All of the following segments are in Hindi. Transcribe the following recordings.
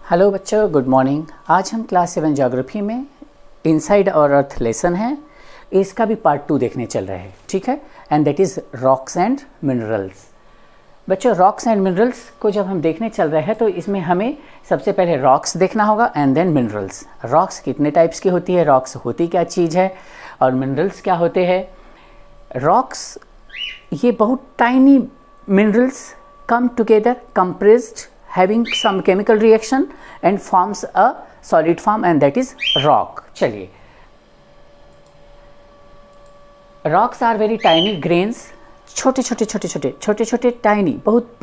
हेलो बच्चों, गुड मॉर्निंग। आज हम क्लास 7 ज्योग्राफी में इनसाइड और अर्थ लेसन है, इसका भी पार्ट 2 देखने चल रहे हैं। ठीक है, and that is rocks and minerals. बच्चों, रॉक्स एंड मिनरल्स को जब हम देखने चल रहे हैं तो इसमें हमें सबसे पहले रॉक्स देखना होगा एंड देन मिनरल्स। रॉक्स कितने टाइप्स की होती है, रॉक्स होती क्या चीज़ है, और मिनरल्स क्या होते हैं। रॉक्स ये बहुत tiny minerals come together compressed having some chemical reaction and forms a solid form and that is rock। चलिए, rocks are very tiny grains, छोटे छोटे टाइनी, बहुत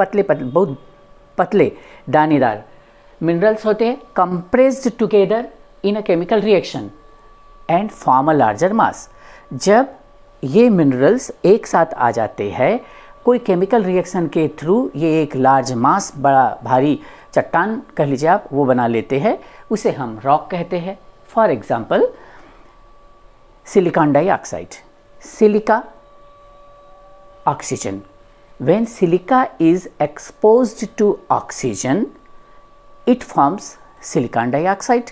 पतले दानेदार। मिनरल्स होते हैं compressed together in a chemical reaction and form a larger mass। जब ये मिनरल्स एक साथ आ जाते हैं कोई केमिकल रिएक्शन के थ्रू, ये एक लार्ज मास, बड़ा भारी चट्टान कह लीजिए आप, वो बना लेते हैं, उसे हम रॉक कहते हैं। For example silicon dioxide, silica, oxygen. When silica is exposed to oxygen it forms silicon dioxide.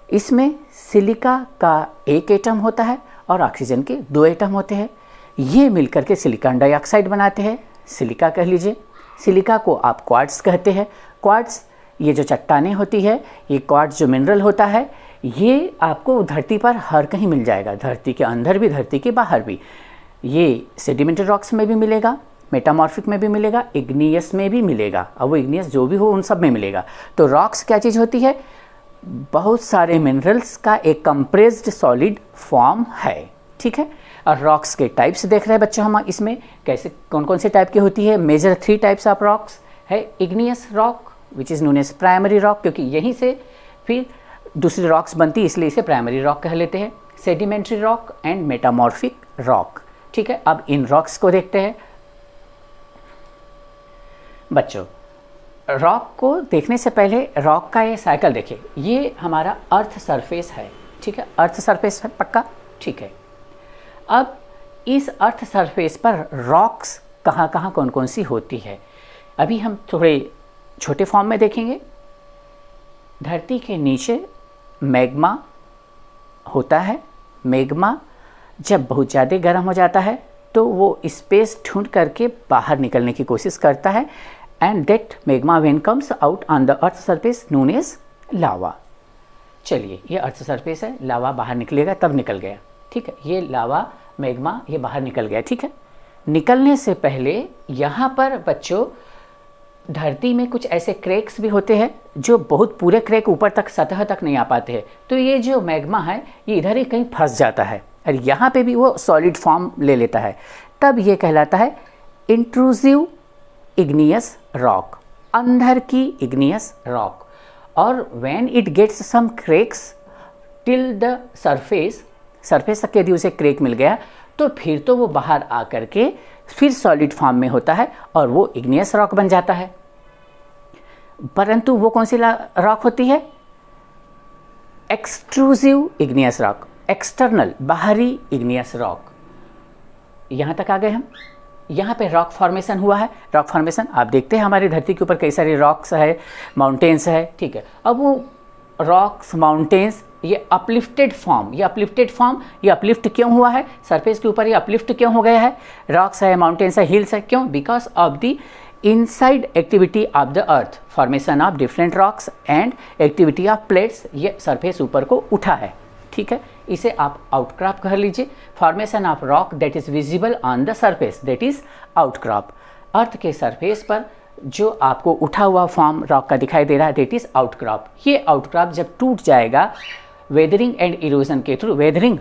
इसमें सिलिका का एक एटम होता है और ऑक्सीजन के 2 एटम होते हैं, ये मिलकर के सिलिकॉन डाइऑक्साइड बनाते हैं, सिलिका कह लीजिए। सिलिका को आप क्वार्ट्ज कहते हैं। क्वार्ट्ज ये जो चट्टानें होती है, ये क्वार्ट्ज जो मिनरल होता है, ये आपको धरती पर हर कहीं मिल जाएगा, धरती के अंदर भी, धरती के बाहर भी। ये सेडिमेंटरी रॉक्स में भी मिलेगा, मेटामॉर्फिक में भी मिलेगा, इग्नियस में भी मिलेगा, अब वो इग्नियस जो भी हो उन सब में मिलेगा। तो रॉक्स क्या चीज़ होती है, बहुत सारे मिनरल्स का एक कंप्रेस्ड सॉलिड फॉर्म है। ठीक है, और रॉक्स के टाइप्स देख रहे हैं बच्चों हम इसमें, कैसे कौन कौन से टाइप की होती है। मेजर 3 टाइप्स ऑफ रॉक्स है। Igneous rock which is known as primary rock, क्योंकि यहीं से फिर दूसरी रॉक्स बनती है, इसलिए इसे प्राइमरी रॉक कह लेते हैं। Sedimentary rock and metamorphic rock. ठीक है, अब इन रॉक्स को देखते हैं बच्चों। रॉक को देखने से पहले रॉक का ये साइकिल देखिए, ये हमारा अर्थ सरफेस है। ठीक है, अर्थ सरफेस है पक्का। ठीक है, अब इस अर्थ सरफेस पर रॉक्स कहाँ कहाँ कौन कौन सी होती है, अभी हम थोड़े छोटे फॉर्म में देखेंगे। धरती के नीचे मैग्मा होता है। मैग्मा जब बहुत ज़्यादा गर्म हो जाता है तो वो स्पेस ढूंढ करके बाहर निकलने की कोशिश करता है, and that magma when comes out on the earth surface known as lava. चलिए, ये अर्थ सरफेस है, लावा बाहर निकलेगा तब निकल गया। ठीक है, ये लावा मैग्मा ये बाहर निकल गया। ठीक है, निकलने से पहले यहाँ पर बच्चों धरती में कुछ ऐसे क्रैक्स भी होते हैं जो बहुत पूरे क्रैक ऊपर तक, सतह तक नहीं आ पाते हैं। तो ये जो मैग्मा है ये इधर ही कहीं फंस जाता है और यहाँ पे भी वो सॉलिड फॉर्म ले लेता है, तब ये कहलाता है इंट्रूसिव इग्नियस रॉक, अंदर की इग्नियस रॉक। और when it gets some cracks till the surface तक यदि उसे क्रैक मिल गया तो फिर तो वो बाहर आकर के फिर सॉलिड फॉर्म में होता है और वो इग्नियस रॉक बन जाता है। परंतु वो कौन सी रॉक होती है, एक्सट्रूसिव इग्नियस रॉक, एक्सटर्नल बाहरी इग्नियस रॉक। यहाँ तक आ गए हम। यहाँ पे रॉक फॉर्मेशन हुआ है। रॉक फॉर्मेशन आप देखते हैं हमारी धरती के ऊपर कई सारे रॉक्स है, माउंटेन्स है। ठीक है, अब वो रॉक्स, माउंटेन्स, ये अपलिफ्टेड फॉर्म, ये अपलिफ्ट क्यों हुआ है सरफेस के ऊपर, ये अपलिफ्ट क्यों हो गया है, रॉक्स है, माउंटेन्स है, हिल्स है, क्यों, because of the inside activity of the earth, formation of different rocks and activity of plates, ये सरफेस ऊपर को उठा है। ठीक है, इसे आप आउटक्रॉप कह लीजिए। Formation of rock that is visible on the surface that is outcrop. Earth के सरफेस पर जो आपको उठा हुआ फॉर्म रॉक का दिखाई दे रहा है दैट इज आउटक्रॉप। ये आउटक्रॉप जब टूट जाएगा वेदरिंग एंड इरोजन के थ्रू, वेदरिंग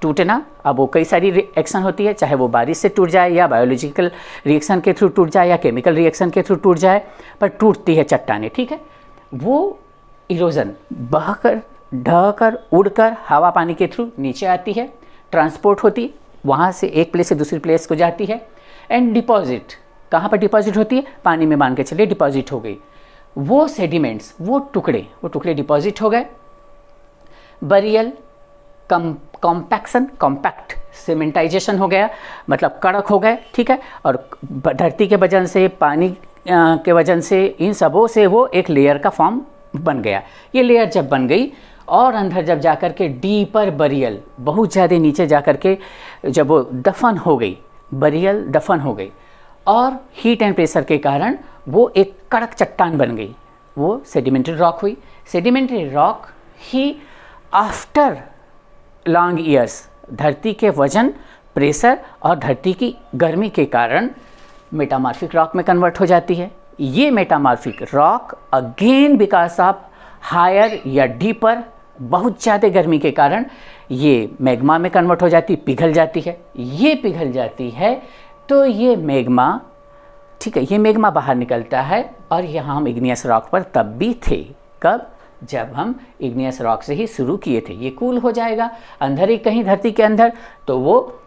टूटना, अब वो कई सारी रिएक्शन होती है, चाहे वो बारिश से टूट जाए या बायोलॉजिकल रिएक्शन के थ्रू टूट जाए या केमिकल रिएक्शन के थ्रू टूट जाए, पर टूटती है चट्टानें। ठीक है, वो इरोजन बहकर, ढहकर, उड़कर हवा पानी के थ्रू नीचे आती है, ट्रांसपोर्ट होती, वहाँ से एक प्लेस से दूसरी प्लेस को जाती है, एंड डिपॉजिट, कहाँ पर डिपॉजिट होती है, पानी में मान के चलिए डिपॉजिट हो गई। वो सेडिमेंट्स, वो टुकड़े डिपॉजिट हो गए। बरियल, कॉम्पैक्ट सीमेंटाइजेशन हो गया, मतलब कड़क हो गए। ठीक है, और धरती के वजन से, पानी के वजन से, इन सबों से वो एक लेयर का फॉर्म बन गया। ये लेयर जब बन गई और अंदर जब जाकर के डीपर बरियल, बहुत ज़्यादा नीचे जाकर के जब वो दफन हो गई, बरियल दफन हो गई और हीट एंड प्रेशर के कारण वो एक कड़क चट्टान बन गई, वो सेडिमेंट्री रॉक हुई। सेडिमेंट्री रॉक ही आफ्टर लॉन्ग ईयर्स धरती के वजन, प्रेशर और धरती की गर्मी के कारण मेटामॉर्फिक रॉक में कन्वर्ट हो जाती है। ये metamorphic rock again because of higher या डीपर, बहुत ज़्यादा गर्मी के कारण ये मैग्मा में कन्वर्ट हो जाती, पिघल जाती है। ये पिघल जाती है तो ये मैग्मा, ठीक है, ये मैग्मा बाहर निकलता है और यहाँ हम इग्नियस रॉक पर तब भी थे। कब? जब हम इग्नियस रॉक से ही शुरू किए थे। ये कूल हो जाएगा अंदर ही कहीं धरती के अंदर, तो वो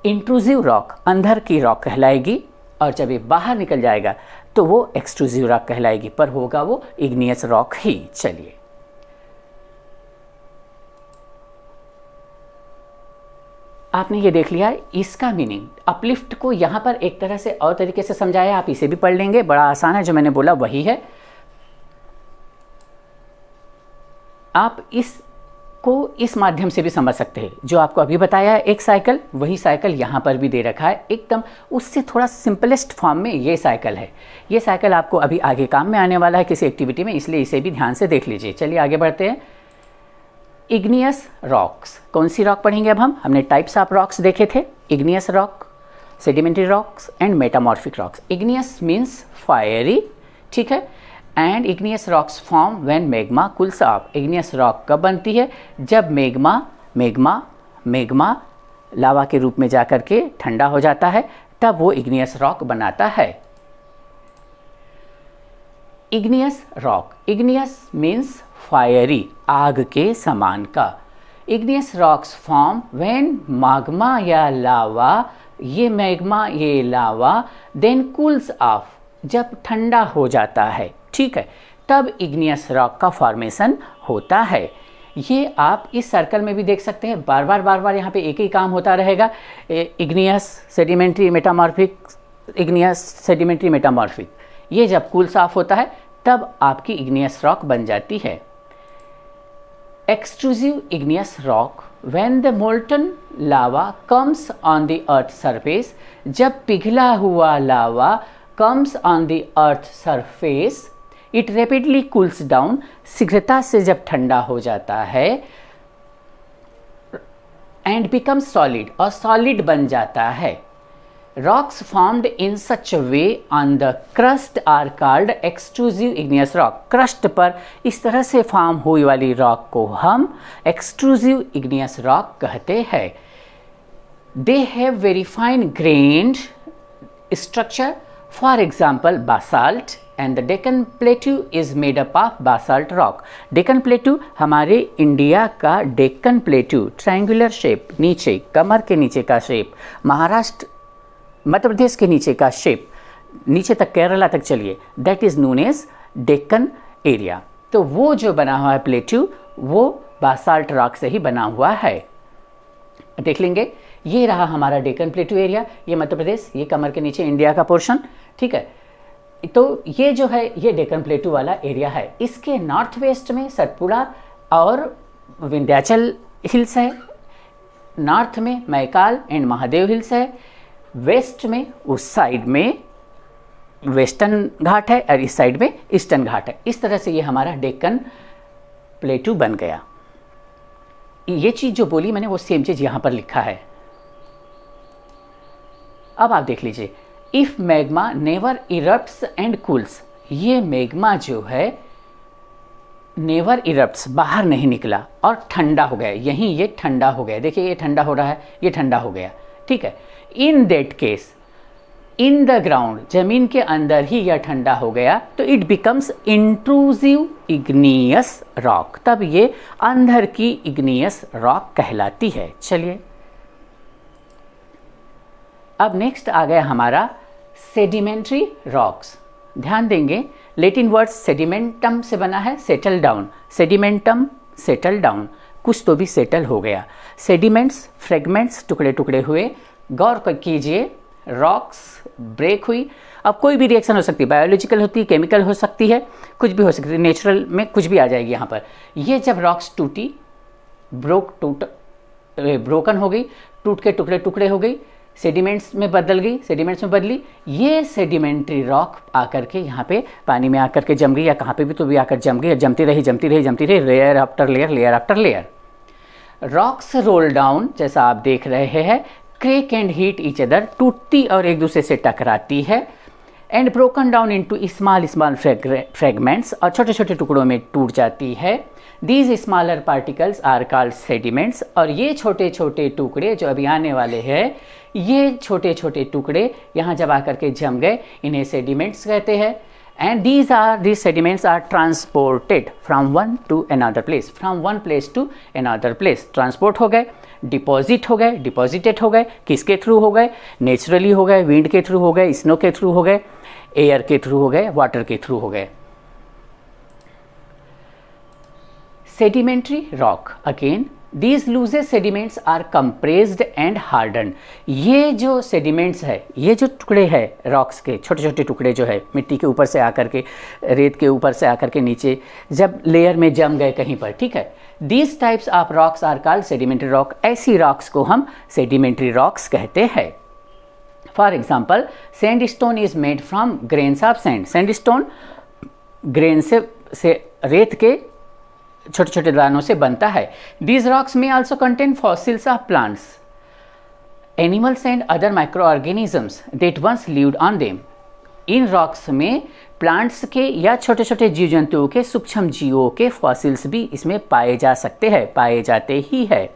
इंट्रूसिव रॉक, अंदर की रॉक कहलाएगी, और जब ये बाहर निकल जाएगा तो वो एक्सट्रूसिव रॉक कहलाएगी, पर होगा वो इग्नियस रॉक ही। चलिए, आपने ये देख लिया इसका मीनिंग। अपलिफ्ट को यहाँ पर एक तरह से और तरीके से समझाया, आप इसे भी पढ़ लेंगे, बड़ा आसान है, जो मैंने बोला वही है। आप इसको इस माध्यम से भी समझ सकते हैं, जो आपको अभी बताया है एक साइकिल, वही साइकिल यहाँ पर भी दे रखा है एकदम उससे थोड़ा सिंपलेस्ट फॉर्म में। ये साइकिल है, ये साइकिल आपको अभी आगे काम में आने वाला है किसी एक्टिविटी में, इसलिए इसे भी ध्यान से देख लीजिए। चलिए आगे बढ़ते हैं। इग्नियस रॉक्स, कौन सी रॉक पढ़ेंगे अब हम? हमने टाइप्स ऑफ रॉक्स देखे थे, igneous rock, sedimentary rocks and metamorphic rocks. Igneous means fiery, ठीक है, and igneous rocks form when magma cools of. Igneous rock कब बनती है? जब मैग्मा लावा के रूप में जाकर के ठंडा हो जाता है, तब वो इग्नियस रॉक बनाता है। Igneous rock, igneous means fiery, आग के समान का। Igneous rocks form when magma या लावा, ये मैग्मा ये लावा देन कूल्स ऑफ, जब ठंडा हो जाता है, ठीक है, तब इग्नियस रॉक का फॉर्मेशन होता है। ये आप इस सर्कल में भी देख सकते हैं, बार बार यहाँ पे एक ही काम होता रहेगा, igneous sedimentary metamorphic, igneous sedimentary metamorphic. ये जब कूल्स ऑफ होता है तब आपकी इग्नियस रॉक बन जाती है। Extrusive igneous rock when the molten lava comes on the earth surface, जब पिघला हुआ लावा comes on the earth surface, it rapidly cools down, शीघ्रता से जब ठंडा हो जाता है, and becomes solid, और solid बन जाता है। Rocks formed in such a way on the crust are called extrusive igneous rock. crust पर इस तरह से फॉर्म हुई वाली रॉक को हम extrusive igneous rock कहते हैं। They have very fine grained structure. For example, basalt and the Deccan Plateau is made up of basalt rock. Deccan Plateau हमारे इंडिया का डेक्कन प्लेटू, ट्रायंगुलर शेप, नीचे कमर के नीचे का शेप, महाराष्ट्र मध्य प्रदेश के नीचे का शेप, नीचे तक केरला तक चलिए, that is known as Deccan area. तो वो जो बना हुआ है प्लेटू, वो बासाल्ट रॉक से ही बना हुआ है। देख लेंगे, ये रहा हमारा डेक्कन प्लेटू एरिया, ये मध्य प्रदेश, ये कमर के नीचे इंडिया का पोर्शन, ठीक है। तो ये जो है ये डेक्कन प्लेटू वाला एरिया है। इसके नॉर्थ वेस्ट में सतपुड़ा और विंध्याचल हिल्स है, नॉर्थ में मैकाल एंड महादेव हिल्स है, वेस्ट में उस साइड में वेस्टर्न घाट है और इस साइड में ईस्टर्न घाट है। इस तरह से ये हमारा डेक्कन प्लेटू बन गया। ये चीज़ जो बोली मैंने वो सेम चीज़ यहाँ पर लिखा है। अब आप देख लीजिए, if magma never erupts and cools, ये मैग्मा जो है नेवर इरप्ट्स, बाहर नहीं निकला और ठंडा हो गया, यहीं ये ठंडा हो गया, देखिए ये ठंडा हो रहा है, ये ठंडा हो गया, ठीक है। In that case in the ground, जमीन के अंदर ही यह ठंडा हो गया, तो it becomes intrusive igneous rock, तब ये अंदर की इग्नियस रॉक कहलाती है। चलिए अब नेक्स्ट आ गया हमारा सेडिमेंट्री रॉक्स। ध्यान देंगे, लेटिन वर्ड सेडिमेंटम से बना है, settle down, sedimentum settle down, कुछ तो भी सेटल हो गया। सेडिमेंट्स फ्रेगमेंट्स, टुकड़े टुकड़े हुए। गौर कीजिए, रॉक्स ब्रेक हुई। अब कोई भी रिएक्शन हो सकती है, बायोलॉजिकल होती है, केमिकल हो सकती है, कुछ भी हो सकती है, नेचुरल में कुछ भी आ जाएगी यहाँ पर। ये जब रॉक्स टूटी, ब्रोकन हो गई, टूट के टुकड़े टुकड़े हो गई, सेडिमेंट्स में बदली, ये सेडिमेंट्री रॉक आकर के यहाँ पे पानी में आकर के जम गई, या कहाँ पे भी तो भी आकर जम गई, जमती रही, layer after layer. Rocks roll down, जैसा आप देख रहे हैं, crack and hit each other, टूटती और एक दूसरे से टकराती है, and broken down into small fragments, और छोटे छोटे टुकड़ों में टूट जाती है। These smaller particles are called sediments, और ये छोटे छोटे टुकड़े जो अभी आने वाले हैं, ये छोटे छोटे टुकड़े यहाँ जब आकर के जम गए, इन्हें सेडिमेंट्स कहते हैं। And these sediments are transported from one to another place, from one place to another place, transport हो गए, डिपॉजिटेड हो गए, किसके थ्रू हो गए? नेचुरली हो गए, विंड के थ्रू हो गए, स्नो के थ्रू हो गए, एयर के थ्रू हो गए, वाटर के थ्रू हो गए। Sedimentary rock, again these loosest sediments are compressed and harden. ये जो सेडिमेंट्स है, ये जो टुकड़े हैं रॉक्स के, छोटे छोटे टुकड़े जो है मिट्टी के ऊपर से आकर के, रेत के ऊपर से आकर के नीचे जब लेयर में जम गए कहीं पर, ठीक है, these types of rocks are called sedimentary rock. ऐसी रॉक्स को हम सेडिमेंट्री रॉक्स कहते हैं। For example, sandstone is made from grains of sand. Sandstone grain से रेत के छोटे छोटे दानों से बनता है। दीज रॉक्स में also contain fossils of plants, animals and other micro organisms that once lived on them. इन रॉक्स में प्लांट्स के या छोटे छोटे जीव जंतुओं के, सूक्ष्म जीवों के फॉसिल्स भी इसमें पाए जा सकते हैं, पाए जाते ही है।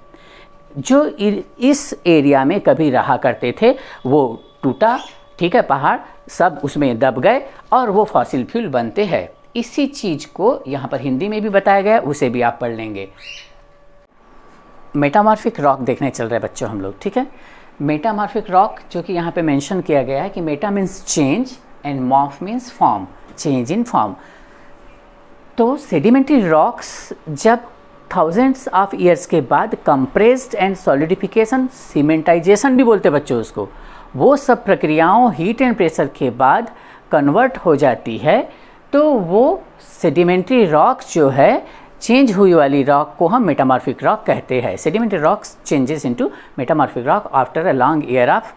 जो इस एरिया में कभी रहा करते थे वो टूटा, ठीक है, पहाड़ सब उसमें दब गए और वो फॉसिल फ्यूल बनते हैं। इसी चीज को यहाँ पर हिंदी में भी बताया गया, उसे भी आप पढ़ लेंगे। मेटामॉर्फिक रॉक देखने चल रहे हैं बच्चों हम लोग, ठीक है। मेटामॉर्फिक रॉक जो कि यहाँ पे मेंशन किया गया है कि Meta means change and morph means form, change in form. तो सेडिमेंट्री रॉक्स जब थाउजेंड्स ऑफ ईयर्स के बाद कंप्रेस्ड एंड सॉलिडिफिकेशन, सीमेंटाइजेशन भी बोलते बच्चों उसको, वो सब प्रक्रियाओं हीट एंड प्रेशर के बाद कन्वर्ट हो जाती है, तो वो सेडिमेंट्री रॉक जो है, चेंज हुई वाली रॉक को हम मेटामॉर्फिक रॉक कहते हैं। Sedimentary rocks changes into metamorphic rock after a long year of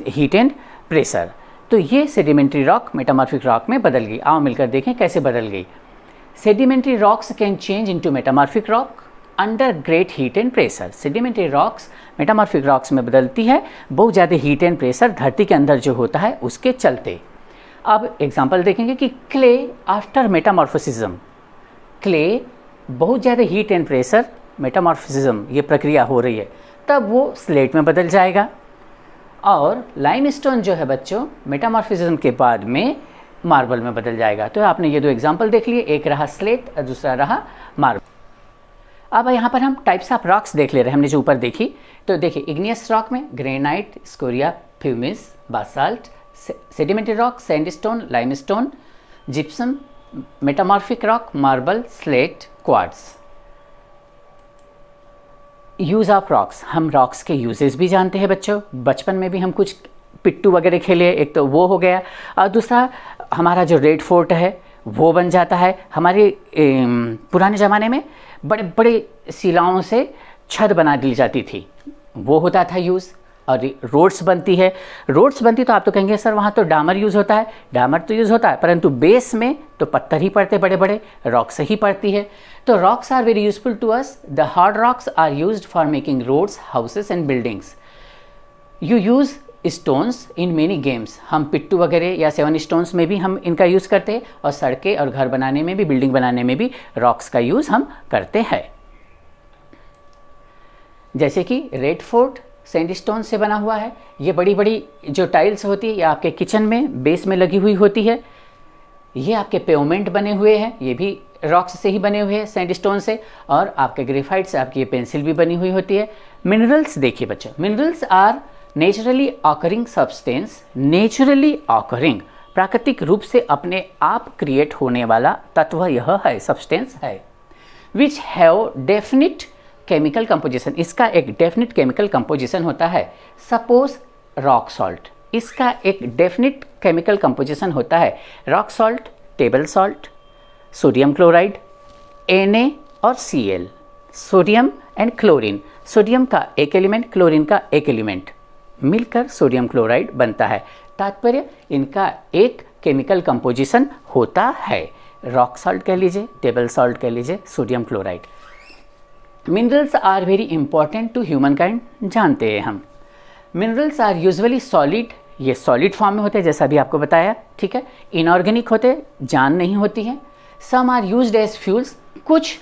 heat and pressure. तो ये सेडिमेंट्री रॉक मेटामॉर्फिक रॉक में बदल गई। आओ मिलकर देखें कैसे बदल गई। Sedimentary rocks can change into metamorphic rock under great heat and pressure. Sedimentary rocks metamorphic rocks में बदलती है बहुत ज़्यादा हीट एंड प्रेशर धरती के अंदर जो होता है उसके चलते। अब एग्जाम्पल देखेंगे कि क्ले आफ्टर मेटामॉर्फोसिज्म, क्ले बहुत ज़्यादा हीट एंड प्रेशर, मेटामॉर्फोसिज्म ये प्रक्रिया हो रही है, तब वो स्लेट में बदल जाएगा। और लाइमस्टोन जो है बच्चों, मेटामॉर्फोसिज्म के बाद में मार्बल में बदल जाएगा। तो आपने ये दो एग्जाम्पल देख लिए, एक रहा स्लेट और दूसरा रहा मार्बल। अब यहाँ पर हम टाइप्स ऑफ रॉक्स देख ले रहे हैं, हमने जो ऊपर देखी। तो देखिए, इग्नियस रॉक में granite, scoria, pumice, basalt, sedimentary rock, sandstone, limestone, gypsum, metamorphic rock, marble, slate, quartz. Use of rocks, हम रॉक्स के यूजेस भी जानते हैं बच्चों। बचपन में भी हम कुछ पिट्टू वगैरह खेले, एक तो वो हो गया, और दूसरा हमारा जो रेड फोर्ट है वो बन जाता है। हमारे पुराने ज़माने में बड़े बड़े शिलाओं से छत बना दी जाती थी, वो होता था यूज़। और रोड्स बनती है, रोड्स बनती तो आप तो कहेंगे सर वहाँ तो डामर यूज़ होता है, डामर तो यूज़ होता है, परंतु बेस में तो पत्थर ही पड़ते, बड़े बड़े रॉक से ही पड़ती है। तो rocks are very useful to us. The hard rocks are used for making roads, houses and buildings. You use stones in many games. हम पिट्टू वगैरह या 7 स्टोन्स में भी हम इनका यूज़ करते हैं, और सड़कें और घर बनाने में भी, बिल्डिंग बनाने में भी रॉक्स का यूज़ हम करते हैं। जैसे कि रेड फोर्ट सैंडस्टोन से बना हुआ है। ये बड़ी बड़ी जो टाइल्स होती है, ये आपके किचन में बेस में लगी हुई होती है। ये आपके पेवमेंट बने हुए हैं, ये भी रॉक्स से ही बने हुए हैं, सैंडस्टोन से। और आपके ग्रेफाइट से आपकी ये पेंसिल भी बनी हुई होती है। मिनरल्स देखिए बच्चों, minerals are naturally occurring substance. Naturally occurring, प्राकृतिक रूप से अपने आप क्रिएट होने वाला तत्व यह है, सब्सटेंस है। Which have definite chemical composition, इसका एक डेफिनिट केमिकल कंपोजिशन होता है। सपोज रॉक सॉल्ट, इसका एक डेफिनेट केमिकल कंपोजिशन होता है rock salt, table salt, sodium chloride, Na और Cl, sodium and chlorine. Sodium का एक एलिमेंट, क्लोरीन का एक एलिमेंट मिलकर सोडियम क्लोराइड बनता है। तात्पर्य इनका एक केमिकल कंपोजिशन होता है, रॉक सॉल्ट कह लीजिए, टेबल सॉल्ट कह लीजिए, sodium chloride. Minerals are very important to humankind, जानते हैं हम। मिनरल्स आर यूजुअली सॉलिड, ये सॉलिड फॉर्म में होते हैं जैसा अभी आपको बताया, ठीक है। इनऑर्गेनिक होते, जान नहीं होती हैं। Some are used as fuels, कुछ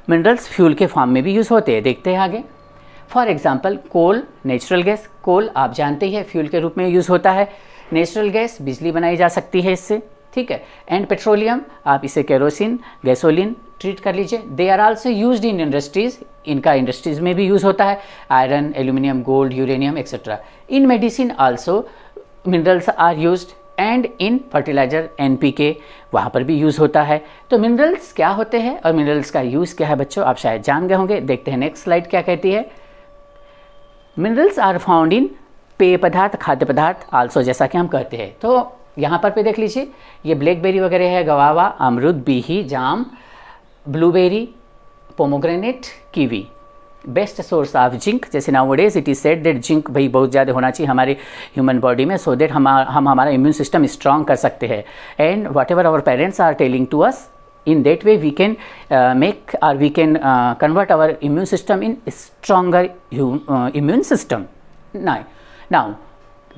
मिनरल्स फ्यूल के फॉर्म में भी यूज़ होते हैं, देखते हैं आगे। For example coal, natural gas, coal आप जानते ही है फ्यूल के रूप में यूज़ होता है। नेचुरल गैस, बिजली बनाई जा सकती है इससे, ठीक है। एंड पेट्रोलियम, आप इसे केरोसिन, गैसोलीन ट्रीट कर लीजिए। They are also used in industries, इनका इंडस्ट्रीज में भी यूज़ होता है। Iron, aluminium, gold, uranium etcetera. In medicine also minerals are used and in fertiliser NPK, वहाँ पर भी यूज़ होता है। तो मिनरल्स क्या होते हैं और मिनरल्स का यूज़ क्या है बच्चों, आप शायद जान गए होंगे। देखते हैं नेक्स्ट स्लाइड क्या कहती है। मिनरल्स आर फाउंड इन पेय पदार्थ, खाद्य पदार्थ आल्सो, जैसा कि हम कहते हैं। तो यहाँ पर पे देख लीजिए, ये ब्लैकबेरी वगैरह है, गवावा, अमरूद, बीही, जाम, blueberry, pomegranate, kiwi. Best source of zinc, जैसे nowadays it is said that zinc भाई बहुत ज़्यादा होना चाहिए हमारे ह्यूमन बॉडी में, सो दैट हम हमारा इम्यून सिस्टम स्ट्रॉन्ग कर सकते हैं। And whatever our parents are telling to us, in that way we can make or we can convert our immune system in stronger immune system. now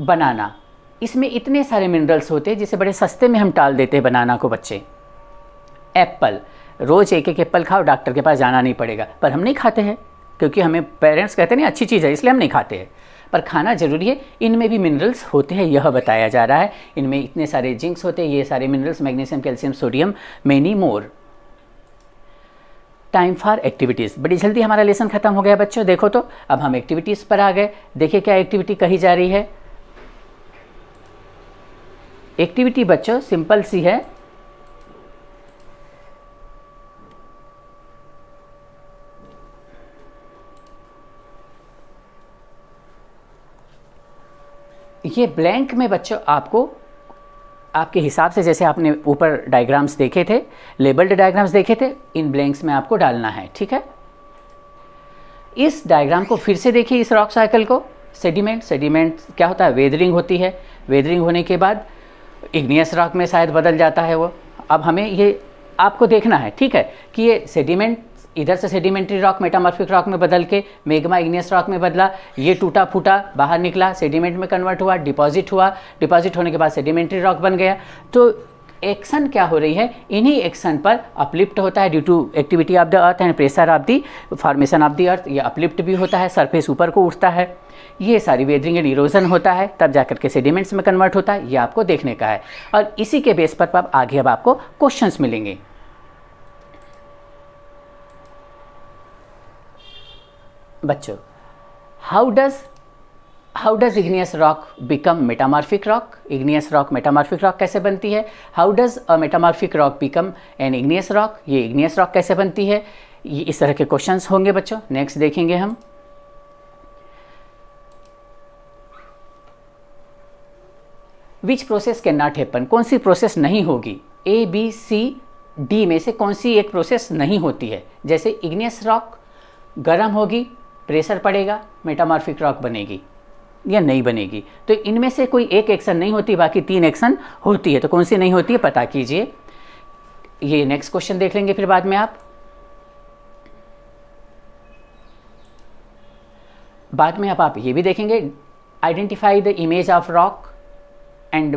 बनाना, इसमें इतने सारे मिनरल्स होते हैं जिसे बड़े सस्ते में हम टाल देते हैं बनाना को बच्चे। एप्पल, रोज़ एक एक एप्पल खाओ, डॉक्टर के पास जाना नहीं पड़ेगा, पर हम नहीं खाते हैं क्योंकि हमें पेरेंट्स कहते हैं अच्छी चीज़ है इसलिए हम नहीं खाते हैं, पर खाना जरूरी है। इनमें भी मिनरल्स होते हैं, यह बताया जा रहा है। इनमें इतने सारे जिंक्स होते हैं, ये सारे minerals, magnesium, calcium, sodium, many more. Time for activities, बड़ी जल्दी हमारा लेसन खत्म हो गया बच्चों। देखो तो अब हम एक्टिविटीज़ पर आ गए। देखिए क्या एक्टिविटी कही जा रही है। एक्टिविटी बच्चों सिंपल सी है, ये ब्लैंक में बच्चों आपको आपके हिसाब से, जैसे आपने ऊपर डायग्राम्स देखे थे, लेबल्ड डायग्राम्स देखे थे, इन ब्लैंक्स में आपको डालना है, ठीक है। इस डायग्राम को फिर से देखिए, इस रॉक साइकिल को। सेडिमेंट क्या होता है, वेदरिंग होती है, वेदरिंग होने के बाद इग्नियस रॉक में शायद बदल जाता है वो। अब हमें ये आपको देखना है, ठीक है, कि ये सेडिमेंट इधर से सेडिमेंट्री रॉक मेटामॉर्फिक रॉक में बदल के मेग्मा इग्नियस रॉक में बदला, ये टूटा फूटा बाहर निकला, सेडिमेंट में कन्वर्ट हुआ, डिपॉजिट हुआ, डिपॉजिट होने के बाद सेडिमेंट्री रॉक बन गया। तो एक्शन क्या हो रही है, इन्हीं एक्शन पर अपलिफ्ट होता है due to activity of the earth and pressure of the formation of the earth. ये अपलिफ्ट भी होता है, सरफेस ऊपर को उठता है, ये सारी वेदरिंग एंड इरोजन होता है, तब जाकर के सेडिमेंट्स में कन्वर्ट होता है। ये आपको देखने का है और इसी के बेस पर आगे अब आपको क्वेश्चंस मिलेंगे। बच्चों, how does igneous rock become metamorphic rock, igneous rock metamorphic rock कैसे बनती है। How does a metamorphic rock become an igneous rock, ये इग्नियस रॉक कैसे बनती है। ये इस तरह के क्वेश्चंस होंगे बच्चों। नेक्स्ट देखेंगे हम, which process can not happen, कौन सी प्रोसेस नहीं होगी। ABCD में से कौन सी एक प्रोसेस नहीं होती है। जैसे इग्नियस रॉक गर्म होगी, प्रेशर पड़ेगा, मेटामॉर्फिक रॉक बनेगी या नहीं बनेगी। तो इनमें से कोई एक एक्शन नहीं होती, बाकी 3 एक्शन होती है। तो कौन सी नहीं होती है पता कीजिए। ये नेक्स्ट क्वेश्चन देख लेंगे फिर बाद में आप। बाद में आप ये भी देखेंगे, identify the image of rock and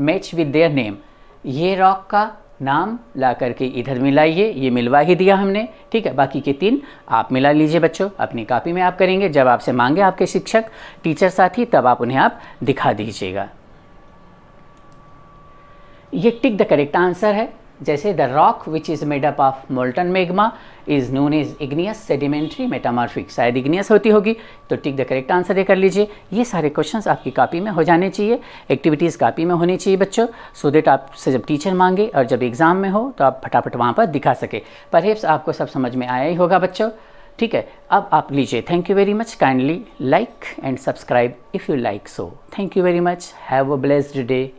match with their name. ये रॉक का नाम ला करके इधर मिलाइए, ये मिलवा ही दिया हमने, ठीक है। बाकी के 3 आप मिला लीजिए बच्चों, अपनी कॉपी में आप करेंगे। जब आपसे मांगे आपके शिक्षक, टीचर साथी, तब आप उन्हें आप दिखा दीजिएगा। ये टिक द करेक्ट आंसर है। जैसे the rock which is made up of molten magma is known as igneous sedimentary metamorphic, शायद इग्नियस होती होगी, तो टिक द करेक्ट आंसर ये कर लीजिए। ये सारे क्वेश्चंस आपकी कॉपी में हो जाने चाहिए, एक्टिविटीज़ कॉपी में होनी चाहिए बच्चों, सो देट आपसे जब टीचर मांगे और जब एग्ज़ाम में हो तो आप फटाफट वहाँ पर दिखा सके। परहैप्स आपको सब समझ में आया ही होगा बच्चों, ठीक है, अब आप लीजिए। Thank you very much, kindly like and subscribe if you like so. Thank you very much, have a blessed day.